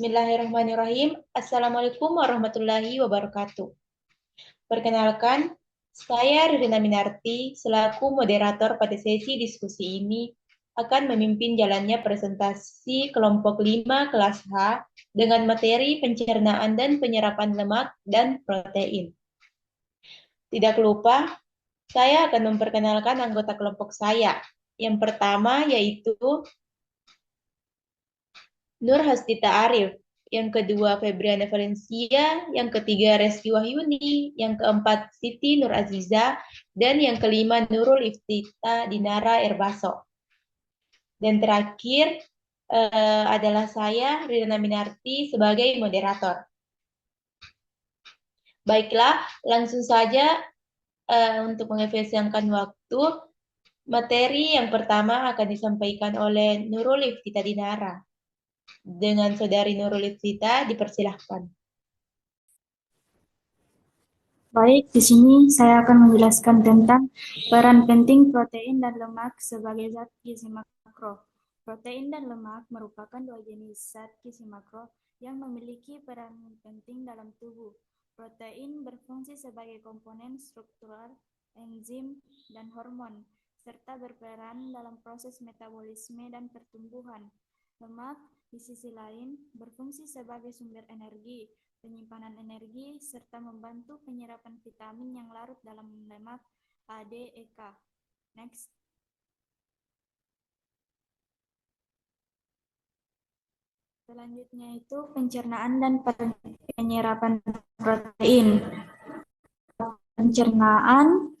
Bismillahirrahmanirrahim. Assalamualaikum warahmatullahi wabarakatuh. Perkenalkan, saya Rina Minarti selaku moderator pada sesi diskusi ini akan memimpin jalannya presentasi kelompok 5 kelas H dengan materi pencernaan dan penyerapan lemak dan protein. Tidak lupa, saya akan memperkenalkan anggota kelompok saya. Yang pertama yaitu Nur Hastita Arif, yang kedua Febriana Valencia, yang ketiga Reski Wahyuni, yang keempat Siti Nur Aziza, dan yang kelima Nurul Iftita Dinara Erbaso. Dan terakhir adalah saya, Rina Minarti, sebagai moderator. Baiklah, langsung saja untuk mengefisienkan waktu, materi yang pertama akan disampaikan oleh Nurul Iftita Dinara. Dengan Saudari Nurul Iftita, dipersilahkan. Baik, di sini saya akan menjelaskan tentang peran penting protein dan lemak sebagai zat gizi makro. Protein dan lemak merupakan dua jenis zat gizi makro yang memiliki peran penting dalam tubuh. Protein berfungsi sebagai komponen struktural, enzim, dan hormon, serta berperan dalam proses metabolisme dan pertumbuhan. Lemak, di sisi lain, berfungsi sebagai sumber energi, penyimpanan energi, serta membantu penyerapan vitamin yang larut dalam lemak ADEK. Next. Selanjutnya itu pencernaan dan penyerapan protein. Pencernaan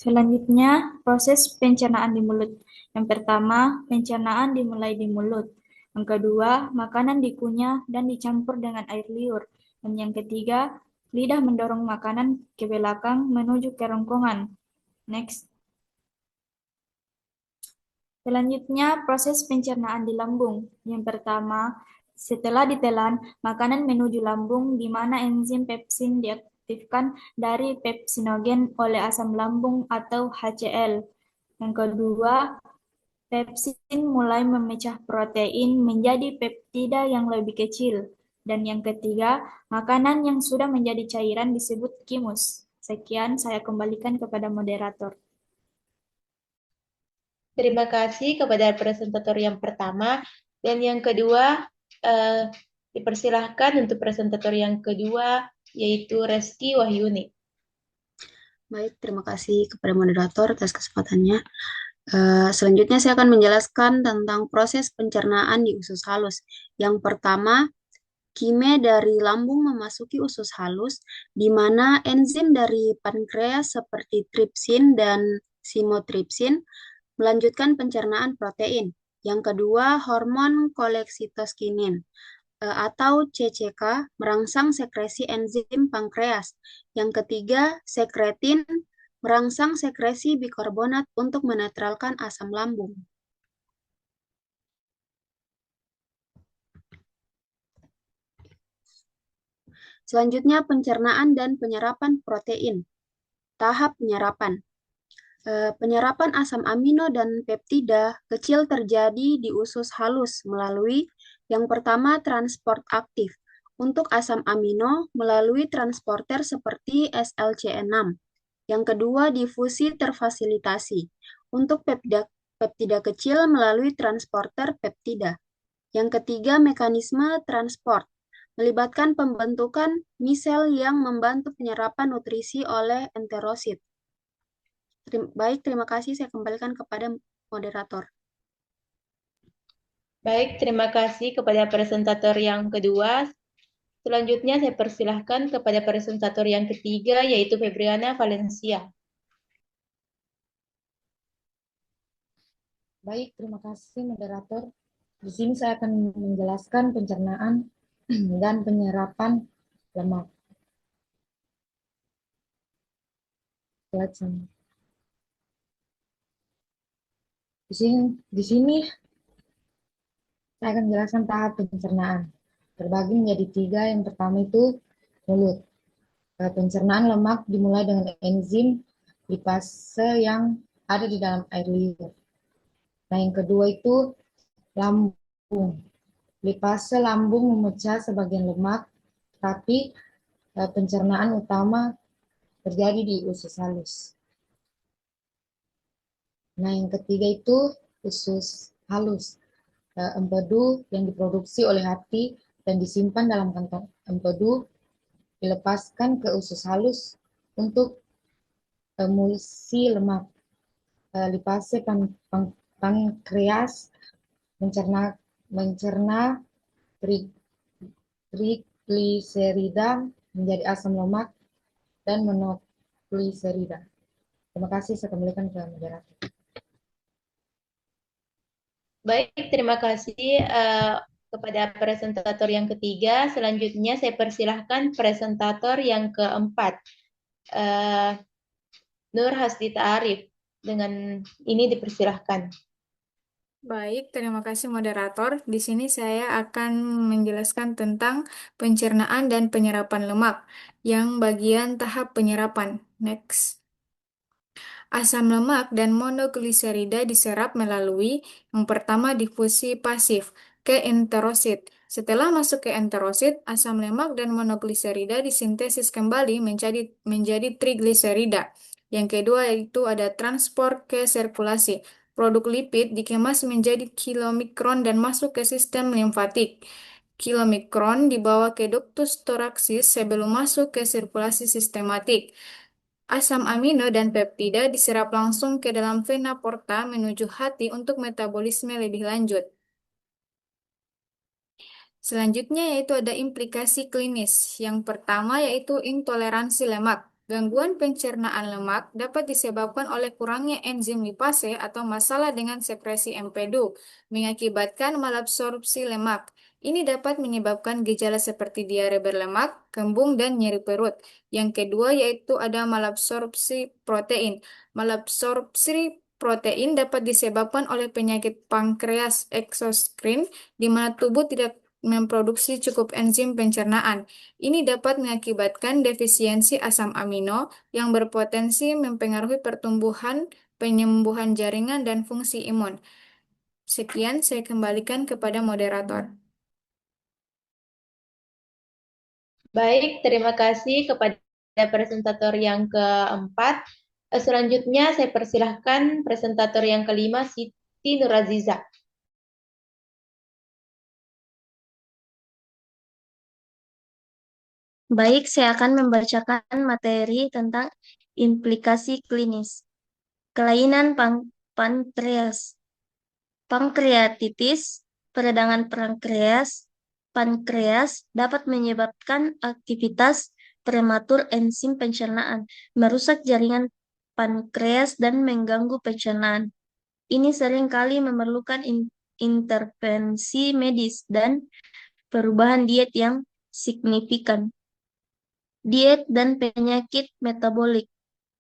Selanjutnya, proses pencernaan di mulut. Yang pertama, pencernaan dimulai di mulut. Yang kedua, makanan dikunyah dan dicampur dengan air liur. Dan yang ketiga, lidah mendorong makanan ke belakang menuju kerongkongan. Next. Selanjutnya, proses pencernaan di lambung. Yang pertama, setelah ditelan, makanan menuju lambung di mana enzim pepsin diaktifkan dari pepsinogen oleh asam lambung atau HCl. Yang kedua, pepsin mulai memecah protein menjadi peptida yang lebih kecil. Dan yang ketiga, makanan yang sudah menjadi cairan disebut kimus. Sekian, saya kembalikan kepada moderator. Terima kasih kepada presentator yang pertama. Dan yang kedua, dipersilahkan untuk presentator yang kedua, yaitu Reski Wahyuni. Baik, terima kasih kepada moderator atas kesempatannya. Selanjutnya saya akan menjelaskan tentang proses pencernaan di usus halus. Yang pertama, kime dari lambung memasuki usus halus, di mana enzim dari pankreas seperti tripsin dan simotripsin melanjutkan pencernaan protein. Yang kedua, hormon koleksitoskinin atau CCK merangsang sekresi enzim pankreas. Yang ketiga, sekretin merangsang sekresi bikarbonat untuk menetralkan asam lambung. Selanjutnya, pencernaan dan penyerapan protein. Tahap penyerapan. Penyerapan asam amino dan peptida kecil terjadi di usus halus melalui yang pertama transport aktif. Untuk asam amino melalui transporter seperti SLC6. Yang kedua difusi terfasilitasi. Untuk peptida kecil melalui transporter peptida. Yang ketiga mekanisme transport. Melibatkan pembentukan misel yang membantu penyerapan nutrisi oleh enterosit. Baik, terima kasih. Saya kembalikan kepada moderator. Baik, terima kasih kepada presentator yang kedua. Selanjutnya saya persilahkan kepada presentator yang ketiga, yaitu Febriana Valencia. Baik, terima kasih moderator. Di sini saya akan menjelaskan pencernaan dan penyerapan lemak. Di sini saya akan menjelaskan tahap pencernaan. Terbagi menjadi 3. Yang pertama itu mulut. Pencernaan lemak dimulai dengan enzim lipase yang ada di dalam air liur. Nah, yang kedua itu lambung. Lipase lambung memecah sebagian lemak, tapi pencernaan utama terjadi di usus halus. Nah, yang ketiga itu usus halus. Empedu yang diproduksi oleh hati dan disimpan dalam kantong empedu dilepaskan ke usus halus untuk emulsi lemak. Lipase pankreas mencerna trigliserida menjadi asam lemak dan monogliserida. Terima kasih, saya kembalikan ke moderator. Baik, terima kasih kepada presentator yang ketiga. Selanjutnya saya persilahkan presentator yang keempat, Nur Hasdita Arif. Dengan ini dipersilahkan. Baik, terima kasih moderator. Di sini saya akan menjelaskan tentang pencernaan dan penyerapan lemak, yang bagian tahap penyerapan. Next. Asam lemak dan monogliserida diserap melalui yang pertama difusi pasif ke enterosit. Setelah masuk ke enterosit, asam lemak dan monogliserida disintesis kembali menjadi trigliserida. Yang kedua yaitu ada transport ke sirkulasi. Produk lipid dikemas menjadi kilomikron dan masuk ke sistem limfatik. Kilomikron dibawa ke ductus thoracis sebelum masuk ke sirkulasi sistematik. Asam amino dan peptida diserap langsung ke dalam vena porta menuju hati untuk metabolisme lebih lanjut. Selanjutnya yaitu ada implikasi klinis. Yang pertama yaitu intoleransi lemak. Gangguan pencernaan lemak dapat disebabkan oleh kurangnya enzim lipase atau masalah dengan sekresi empedu, mengakibatkan malabsorpsi lemak. Ini dapat menyebabkan gejala seperti diare berlemak, kembung, dan nyeri perut. Yang kedua yaitu ada malabsorpsi protein. Malabsorpsi protein dapat disebabkan oleh penyakit pankreas eksoskrin, di mana tubuh tidak memproduksi cukup enzim pencernaan. Ini dapat mengakibatkan defisiensi asam amino yang berpotensi mempengaruhi pertumbuhan, penyembuhan jaringan, dan fungsi imun. Sekian, saya kembalikan kepada moderator. Baik, terima kasih kepada presentator yang keempat. Selanjutnya saya persilahkan presentator yang kelima, Siti Nuraziza. Baik, saya akan membacakan materi tentang implikasi klinis. Kelainan pankreas, pankreatitis, peradangan pankreas dapat menyebabkan aktivitas prematur enzim pencernaan, merusak jaringan pankreas dan mengganggu pencernaan. Ini seringkali memerlukan intervensi medis dan perubahan diet yang signifikan. Diet dan penyakit metabolik.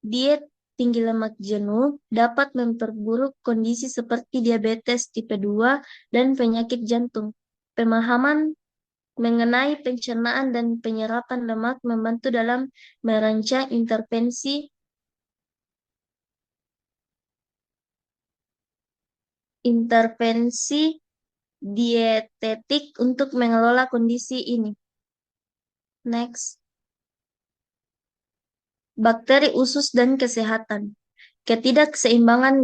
Diet tinggi lemak jenuh dapat memperburuk kondisi seperti diabetes tipe 2 dan penyakit jantung. Pemahaman mengenai pencernaan dan penyerapan lemak membantu dalam merancang intervensi dietetik untuk mengelola kondisi ini. Next. Bakteri usus dan kesehatan. Ketidakseimbangan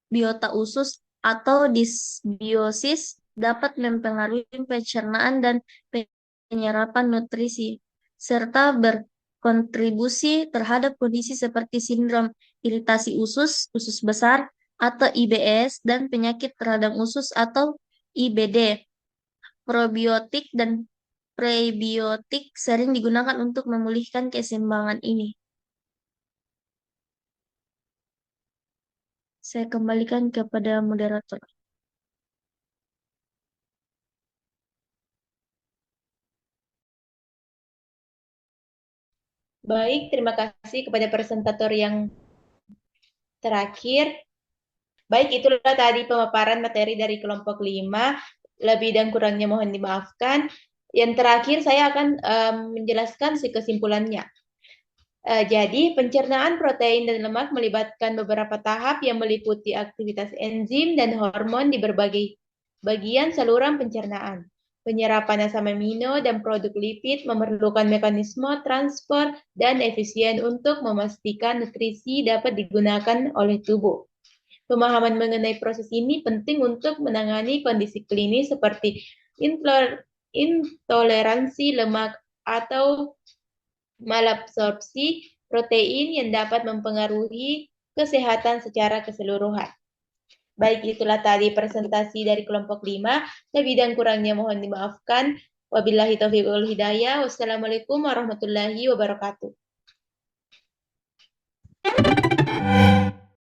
biota usus atau disbiosis dapat mempengaruhi pencernaan dan penyerapan nutrisi, serta berkontribusi terhadap kondisi seperti sindrom iritasi usus besar, atau IBS, dan penyakit radang usus atau IBD. Probiotik dan prebiotik sering digunakan untuk memulihkan keseimbangan ini. Saya kembalikan kepada moderator. Baik, terima kasih kepada presentator yang terakhir. Baik, itulah tadi pemaparan materi dari kelompok 5. Lebih dan kurangnya mohon dimaafkan. Yang terakhir saya akan menjelaskan kesimpulannya. Jadi, pencernaan protein dan lemak melibatkan beberapa tahap yang meliputi aktivitas enzim dan hormon di berbagai bagian saluran pencernaan. Penyerapan asam amino dan produk lipid memerlukan mekanisme transfer dan efisien untuk memastikan nutrisi dapat digunakan oleh tubuh. Pemahaman mengenai proses ini penting untuk menangani kondisi klinis seperti intoleransi lemak atau malabsorpsi protein yang dapat mempengaruhi kesehatan secara keseluruhan. Baik, itulah tadi presentasi dari kelompok 5. Lebih dan kurangnya mohon dimaafkan. Wabillahi taufiq wal hidayah. Wassalamualaikum warahmatullahi wabarakatuh.